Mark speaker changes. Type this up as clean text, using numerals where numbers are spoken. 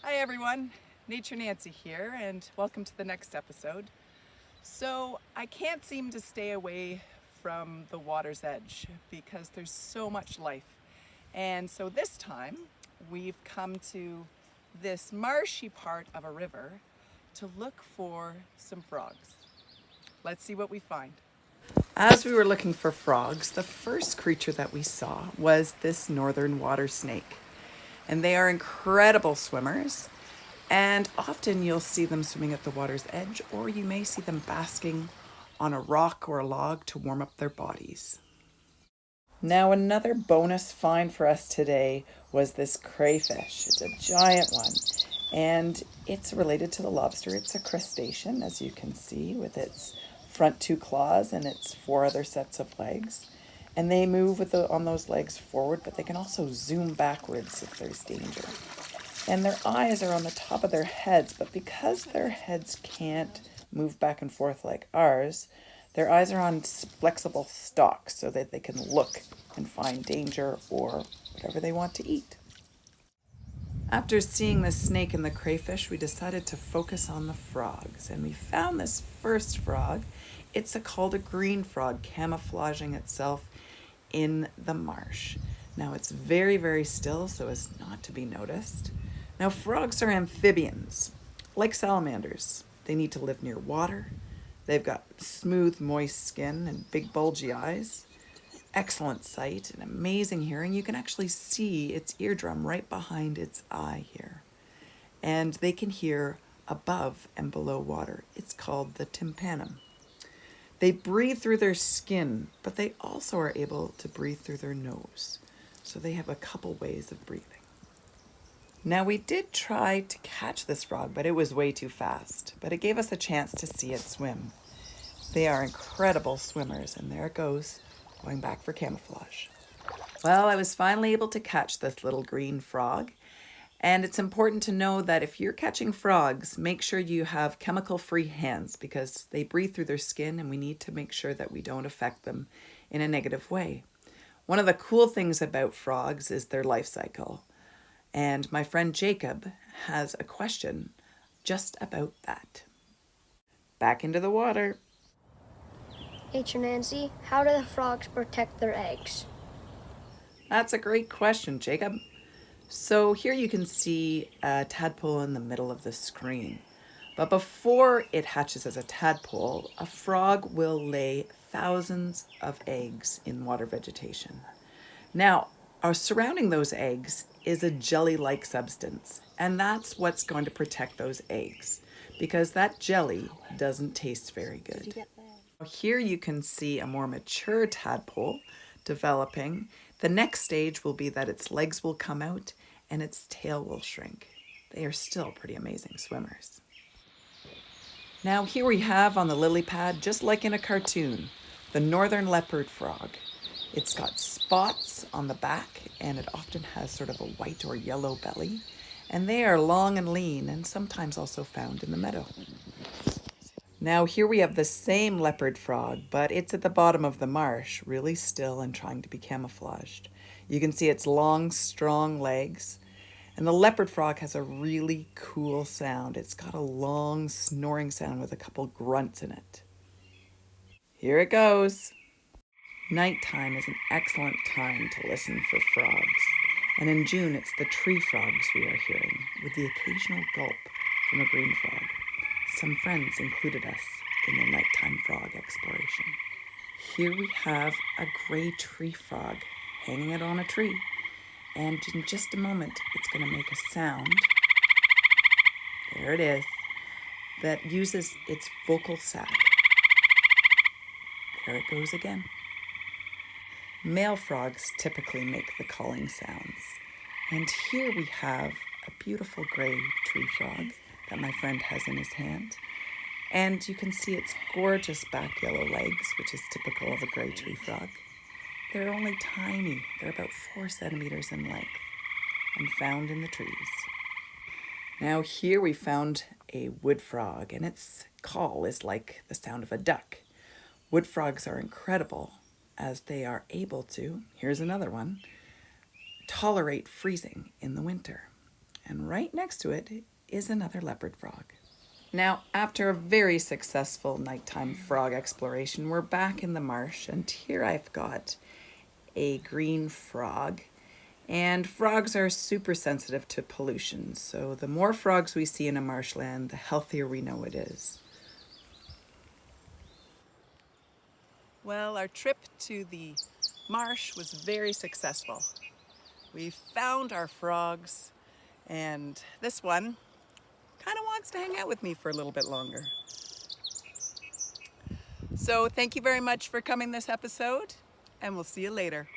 Speaker 1: Hi everyone, Nature Nancy here, and welcome to the next episode. So I can't seem to stay away from the water's edge because there's so much life. And so this time we've come to this marshy part of a river to look for some frogs. Let's see what we find. As we were looking for frogs, the first creature that we saw was this northern water snake. And they are incredible swimmers. And often you'll see them swimming at the water's edge, or you may see them basking on a rock or a log to warm up their bodies. Now, another bonus find for us today was this crayfish. It's a giant one, and it's related to the lobster. It's a crustacean, as you can see, with its front two claws and its four other sets of legs. And they move on those legs forward, but they can also zoom backwards if there's danger. And their eyes are on the top of their heads, but because their heads can't move back and forth like ours, their eyes are on flexible stalks so that they can look and find danger or whatever they want to eat. After seeing the snake and the crayfish, we decided to focus on the frogs, and we found this first frog. It's called a green frog, camouflaging itself in the marsh. Now it's very, very still so as not to be noticed. Now, frogs are amphibians, like salamanders. They need to live near water. They've got smooth, moist skin and big, bulgy eyes, excellent sight and amazing hearing. You can actually see its eardrum right behind its eye here. And they can hear above and below water. It's called the tympanum. They breathe through their skin, but they also are able to breathe through their nose. So they have a couple ways of breathing. Now, we did try to catch this frog, but it was way too fast. But it gave us a chance to see it swim. They are incredible swimmers, and there it goes, going back for camouflage. Well, I was finally able to catch this little green frog. And it's important to know that if you're catching frogs, make sure you have chemical-free hands because they breathe through their skin, and we need to make sure that we don't affect them in a negative way. One of the cool things about frogs is their life cycle. And my friend Jacob has a question just about that. Back into the water.
Speaker 2: Nature Nancy, how do the frogs protect their eggs?
Speaker 1: That's a great question, Jacob. So here you can see a tadpole in the middle of the screen. But before it hatches as a tadpole, a frog will lay thousands of eggs in water vegetation. Now, surrounding those eggs is a jelly-like substance, and that's what's going to protect those eggs because that jelly doesn't taste very good. Here you can see a more mature tadpole developing. The next stage will be that its legs will come out and its tail will shrink. They are still pretty amazing swimmers. Now here we have on the lily pad, just like in a cartoon, the northern leopard frog. It's got spots on the back and it often has sort of a white or yellow belly. And they are long and lean and sometimes also found in the meadow. Now here we have the same leopard frog, but it's at the bottom of the marsh, really still and trying to be camouflaged. You can see its long, strong legs. And the leopard frog has a really cool sound. It's got a long snoring sound with a couple grunts in it. Here it goes. Nighttime is an excellent time to listen for frogs. And in June, it's the tree frogs we are hearing, with the occasional gulp from a green frog. Some friends included us in their nighttime frog exploration. Here we have a gray tree frog hanging out on a tree. And in just a moment, it's going to make a sound. There it is. That uses its vocal sac. There it goes again. Male frogs typically make the calling sounds. And here we have a beautiful gray tree frog that my friend has in his hand. And you can see its gorgeous back yellow legs, which is typical of a gray tree frog. They're only tiny. They're about 4 centimeters in length and found in the trees. Now here we found a wood frog, and its call is like the sound of a duck. Wood frogs are incredible as they are able to, here's another one, tolerate freezing in the winter. and right next to it is another leopard frog. Now, after a very successful nighttime frog exploration, we're back in the marsh, and here I've got a green frog. And frogs are super sensitive to pollution, so the more frogs we see in a marshland, the healthier we know it is. Well, our trip to the marsh was very successful. We found our frogs, and this one kind of wants to hang out with me for a little bit longer. So thank you very much for coming this episode, and we'll see you later.